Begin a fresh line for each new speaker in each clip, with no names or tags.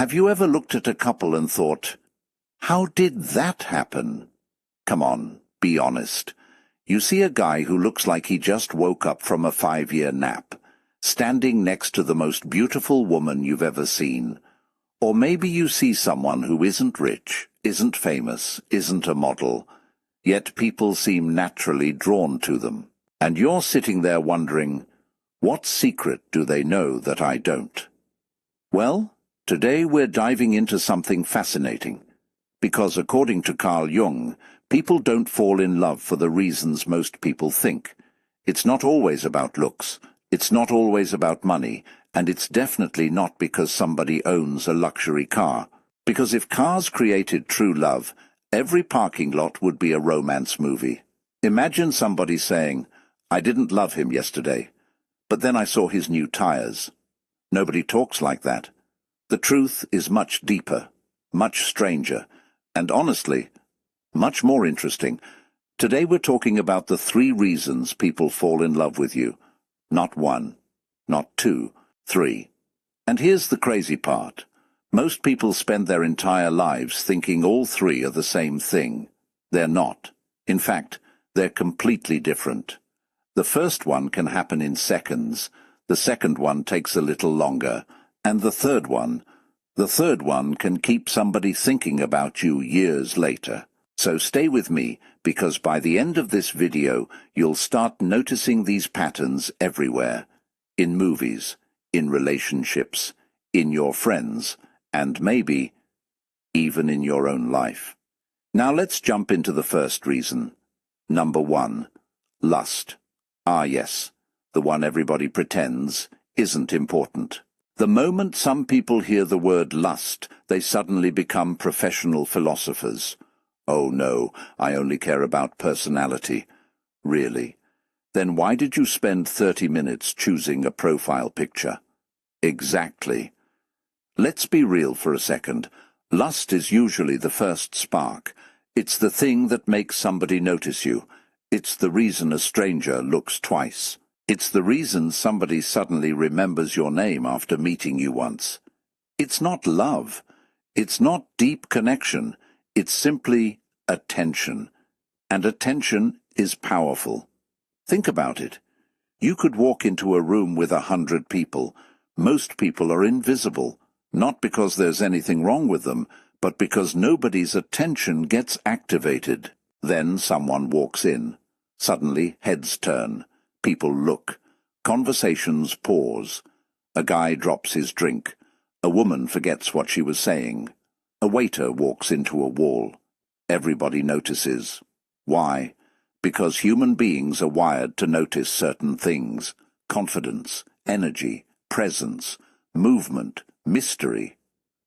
Have you ever looked at a couple and thought, how did that happen? Come on, be honest. You see a guy who looks like he just woke up from a 5-year nap, standing next to the most beautiful woman you've ever seen. Or maybe you see someone who isn't rich, isn't famous, isn't a model, yet people seem naturally drawn to them. And you're sitting there wondering, what secret do they know that I don't? Well, today we're diving into something fascinating, because according to Carl Jung, people don't fall in love for the reasons most people think. It's not always about looks, it's not always about money, and it's definitely not because somebody owns a luxury car. Because if cars created true love, every parking lot would be a romance movie. Imagine somebody saying, I didn't love him yesterday, but then I saw his new tires. Nobody talks like that. The truth is much deeper, much stranger, and honestly, much more interesting. Today we're talking about the 3 reasons people fall in love with you. Not 1, not 2, 3. And here's the crazy part. Most people spend their entire lives thinking all 3 are the same thing. They're not. In fact, they're completely different. The first one can happen in seconds, the second one takes a little longer, and the third one can keep somebody thinking about you years later. So stay with me, because by the end of this video, you'll start noticing these patterns everywhere. In movies, in relationships, in your friends, and maybe even in your own life. Now let's jump into the first reason. Number 1. Lust. Ah yes, the one everybody pretends isn't important. The moment some people hear the word lust, they suddenly become professional philosophers. Oh no, I only care about personality. Really? Then why did you spend 30 minutes choosing a profile picture? Exactly. Let's be real for a second. Lust is usually the first spark. It's the thing that makes somebody notice you. It's the reason a stranger looks twice. It's the reason somebody suddenly remembers your name after meeting you once. It's not love. It's not deep connection. It's simply attention. And attention is powerful. Think about it. You could walk into a room with 100 people. Most people are invisible, not because there's anything wrong with them, but because nobody's attention gets activated. Then someone walks in. Suddenly, heads turn. People look. Conversations pause. A guy drops his drink. A woman forgets what she was saying. A waiter walks into a wall. Everybody notices. Why? Because human beings are wired to notice certain things. Confidence, energy, presence, movement, mystery.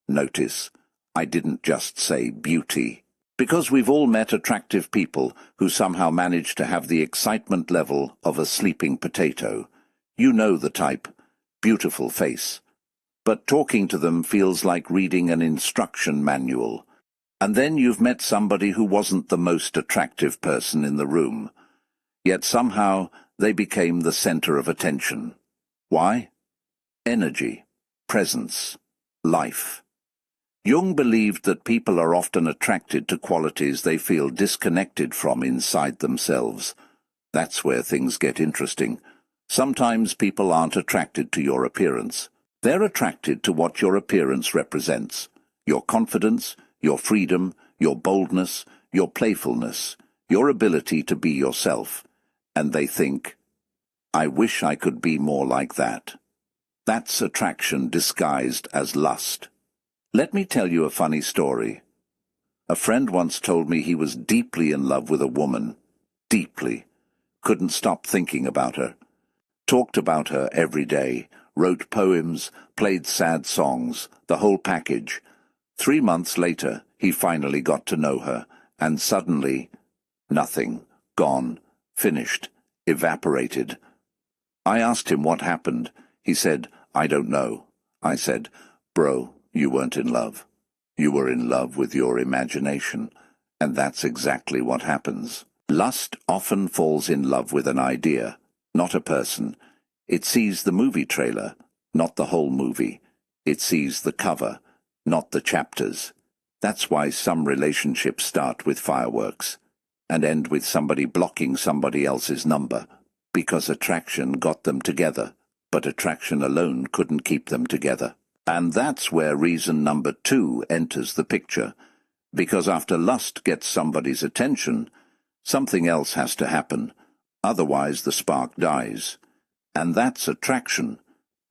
Notice, I didn't just say beauty. Because we've all met attractive people who somehow manage to have the excitement level of a sleeping potato. You know the type. Beautiful face. But talking to them feels like reading an instruction manual. And then you've met somebody who wasn't the most attractive person in the room. Yet somehow they became the center of attention. Why? Energy, presence, life. Jung believed that people are often attracted to qualities they feel disconnected from inside themselves. That's where things get interesting. Sometimes people aren't attracted to your appearance. They're attracted to what your appearance represents. Your confidence, your freedom, your boldness, your playfulness, your ability to be yourself. And they think, I wish I could be more like that. That's attraction disguised as lust. Let me tell you a funny story. A friend once told me he was deeply in love with a woman. Deeply. Couldn't stop thinking about her. Talked about her every day. Wrote poems, played sad songs, the whole package. 3 months later, he finally got to know her, and suddenly, nothing. Gone. Finished. Evaporated. I asked him what happened. He said, I don't know. I said, Bro, you weren't in love. You were in love with your imagination. And that's exactly what happens. Lust often falls in love with an idea, not a person. It sees the movie trailer, not the whole movie. It sees the cover, not the chapters. That's why some relationships start with fireworks and end with somebody blocking somebody else's number, because attraction got them together, but attraction alone couldn't keep them together. And that's where reason number 2 enters the picture, because after lust gets somebody's attention, something else has to happen, otherwise the spark dies. And that's attraction,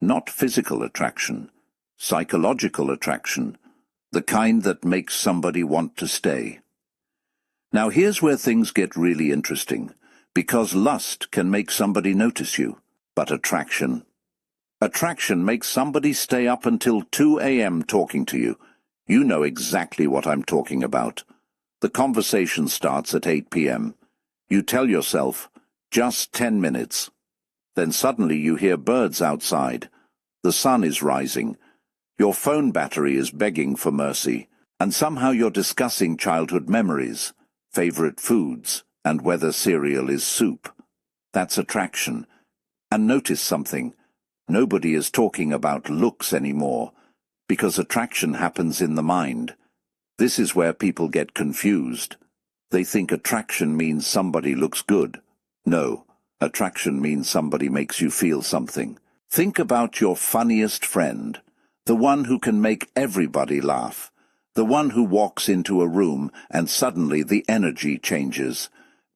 not physical attraction, psychological attraction, the kind that makes somebody want to stay. Now here's where things get really interesting, because lust can make somebody notice you, but attraction makes somebody stay up until 2 a.m. talking to you. You know exactly what I'm talking about. The conversation starts at 8 p.m. You tell yourself, just 10 minutes. Then suddenly you hear birds outside. The sun is rising. Your phone battery is begging for mercy, and somehow you're discussing childhood memories, favorite foods, and whether cereal is soup. That's attraction. And notice something. Nobody is talking about looks anymore, because attraction happens in the mind. This is where people get confused. They think attraction means somebody looks good. No, attraction means somebody makes you feel something. Think about your funniest friend, the one who can make everybody laugh, the one who walks into a room and suddenly the energy changes.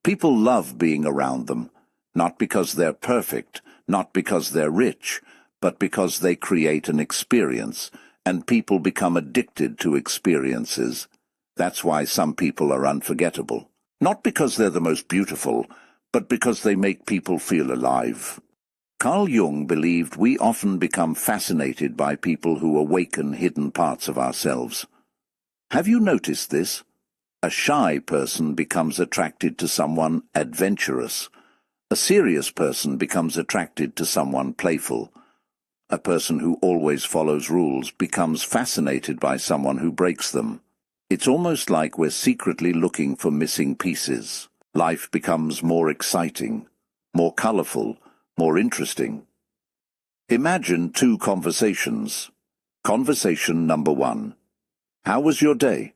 People love being around them, not because they're perfect, not because they're rich, but because they create an experience, and people become addicted to experiences. That's why some people are unforgettable. Not because they're the most beautiful, but because they make people feel alive. Carl Jung believed we often become fascinated by people who awaken hidden parts of ourselves. Have you noticed this? A shy person becomes attracted to someone adventurous. A serious person becomes attracted to someone playful. A person who always follows rules becomes fascinated by someone who breaks them. It's almost like we're secretly looking for missing pieces. Life becomes more exciting, more colorful, more interesting. Imagine 2 conversations. Conversation number 1. How was your day?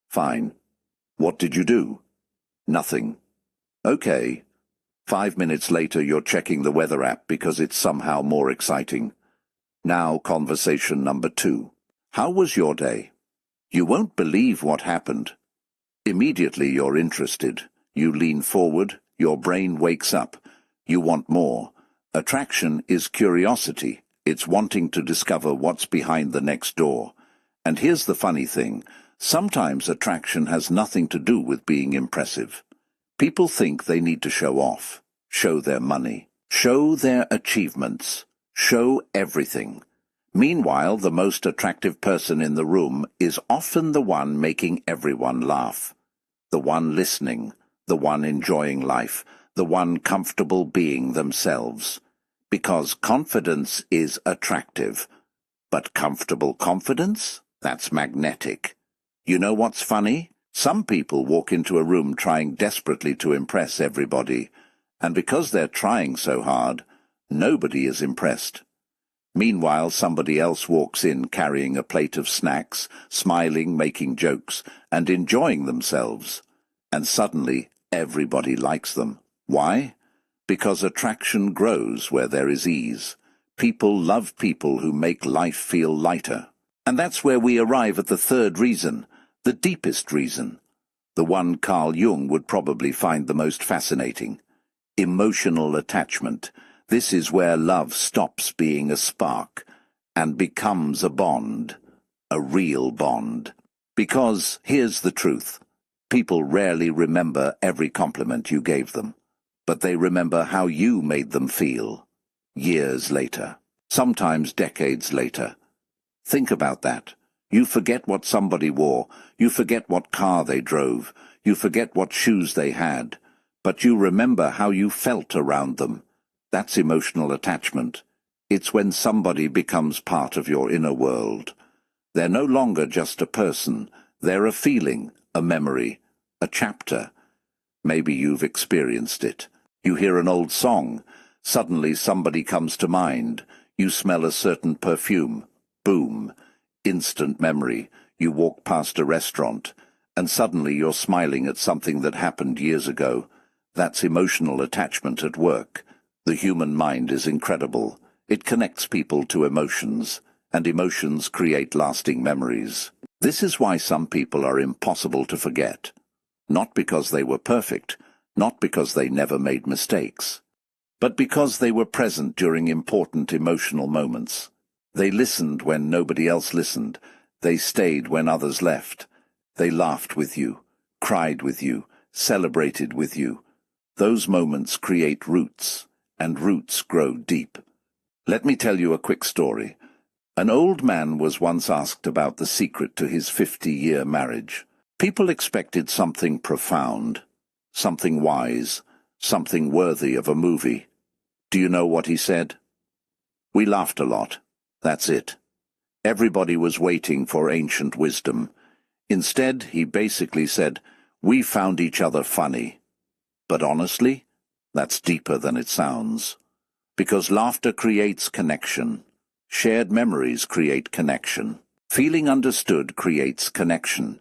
Fine. What did you do? Nothing. Okay. 5 minutes later you're checking the weather app because it's somehow more exciting. Now conversation number 2. How was your day? You won't believe what happened. Immediately you're interested. You lean forward, your brain wakes up. You want more. Attraction is curiosity. It's wanting to discover what's behind the next door. And here's the funny thing. Sometimes attraction has nothing to do with being impressive. People think they need to show off, show their money, show their achievements, show everything. Meanwhile, the most attractive person in the room is often the one making everyone laugh, the one listening, the one enjoying life, the one comfortable being themselves. Because confidence is attractive. But comfortable confidence? That's magnetic. You know what's funny? Some people walk into a room trying desperately to impress everybody, and because they're trying so hard, nobody is impressed. Meanwhile, somebody else walks in carrying a plate of snacks, smiling, making jokes, and enjoying themselves. And suddenly, everybody likes them. Why? Because attraction grows where there is ease. People love people who make life feel lighter. And that's where we arrive at the 3rd reason, the deepest reason, the one Carl Jung would probably find the most fascinating. Emotional attachment. This is where love stops being a spark and becomes a bond, a real bond. Because, here's the truth, people rarely remember every compliment you gave them, but they remember how you made them feel, years later, sometimes decades later. Think about that. You forget what somebody wore, you forget what car they drove, you forget what shoes they had, but you remember how you felt around them. That's emotional attachment. It's when somebody becomes part of your inner world. They're no longer just a person. They're a feeling, a memory, a chapter. Maybe you've experienced it. You hear an old song. Suddenly somebody comes to mind. You smell a certain perfume. Boom. Instant memory. You walk past a restaurant, and suddenly you're smiling at something that happened years ago. That's emotional attachment at work. The human mind is incredible. It connects people to emotions, and emotions create lasting memories. This is why some people are impossible to forget. Not because they were perfect, not because they never made mistakes, but because they were present during important emotional moments. They listened when nobody else listened. They stayed when others left. They laughed with you, cried with you, celebrated with you. Those moments create roots, and roots grow deep. Let me tell you a quick story. An old man was once asked about the secret to his 50-year marriage. People expected something profound, something wise, something worthy of a movie. Do you know what he said? "We laughed a lot. That's it." Everybody was waiting for ancient wisdom. Instead, he basically said, "We found each other funny." But honestly, that's deeper than it sounds. Because laughter creates connection. Shared memories create connection. Feeling understood creates connection.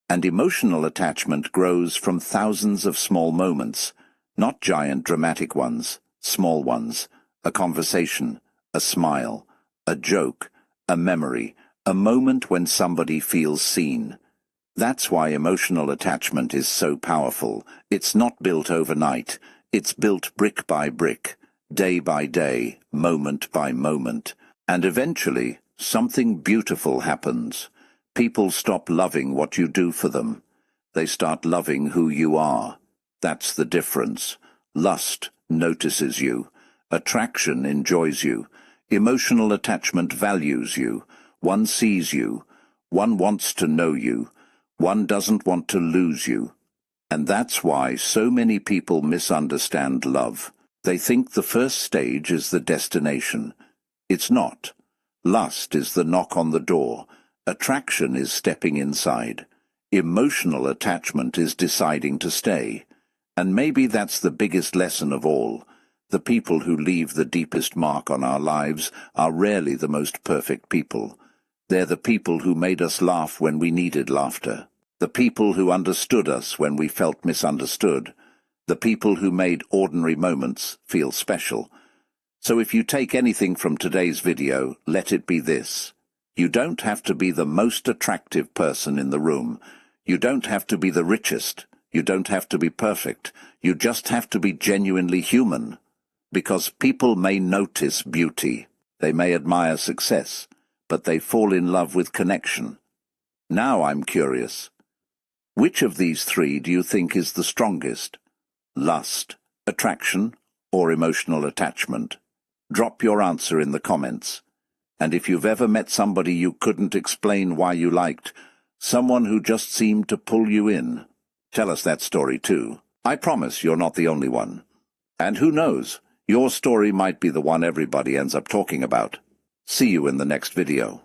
And emotional attachment grows from thousands of small moments, not giant dramatic ones, small ones, a conversation, a smile, a joke, a memory, a moment when somebody feels seen. That's why emotional attachment is so powerful. It's not built overnight. It's built brick by brick, day by day, moment by moment. And eventually, something beautiful happens. People stop loving what you do for them. They start loving who you are. That's the difference. Lust notices you. Attraction enjoys you. Emotional attachment values you. One sees you. One wants to know you. One doesn't want to lose you. And that's why so many people misunderstand love. They think the first stage is the destination. It's not. Lust is the knock on the door. Attraction is stepping inside. Emotional attachment is deciding to stay. And maybe that's the biggest lesson of all. The people who leave the deepest mark on our lives are rarely the most perfect people. They're the people who made us laugh when we needed laughter. The people who understood us when we felt misunderstood. The people who made ordinary moments feel special. So if you take anything from today's video, let it be this. You don't have to be the most attractive person in the room. You don't have to be the richest. You don't have to be perfect. You just have to be genuinely human. Because people may notice beauty. They may admire success. But they fall in love with connection. Now I'm curious. Which of these three do you think is the strongest? Lust, attraction, or emotional attachment? Drop your answer in the comments. And if you've ever met somebody you couldn't explain why you liked, someone who just seemed to pull you in, tell us that story too. I promise you're not the only one. And who knows, your story might be the one everybody ends up talking about. See you in the next video.